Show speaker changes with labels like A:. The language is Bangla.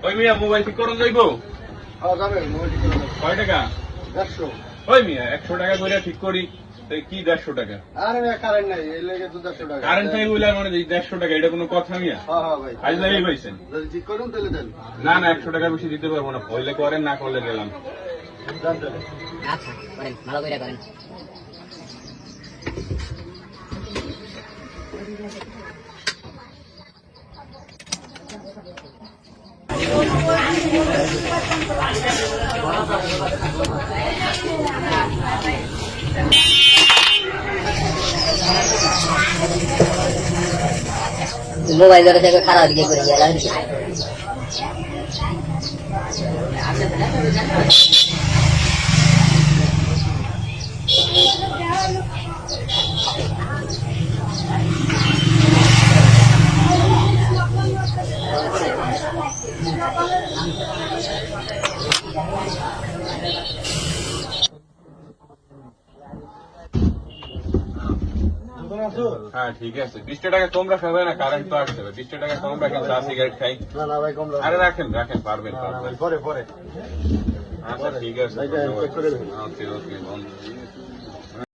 A: ওই মিয়া মোবাইল ঠিক করুন যাইবো? কয় টাকা?
B: 100।
A: ওই মিয়া 100 টাকা করে ঠিক করি, কি 150 টাকা?
B: আরে ভাই কারেন্ট নাই, এই লেগে তো 150 টাকা।
A: কারেন্ট নাই বলে মানে 150 টাকা, এটা কোনো কথা মিয়া?
B: হ্যাঁ ভাই।
A: আজ লাগেই পাইছেন?
B: যদি ঠিক করুন তাহলে দেন।
A: না না, 100 টাকা বেশি দিতে পারবো না, হইলে করেন, না করলে গেলাম।
B: দেন তাহলে।
C: আচ্ছা করেন, ভালো করে করেন। মোবাইল ধরে থেকে খারাপ দিকে করে গেলাম।
A: হ্যাঁ ঠিক আছে, 20 টাকা কম রাখা হবে না? কারেন্ট তো আসতে হবে, 20 টাকা কম রাখেন, চা সিগারেট খাই।
B: না না ভাই কম
A: আরে রাখেন রাখেন, পারবেন পারবেন।
B: পরে
A: আচ্ছা ঠিক আছে,
B: ভাই, check করে দিন।
A: ওকে ওকে।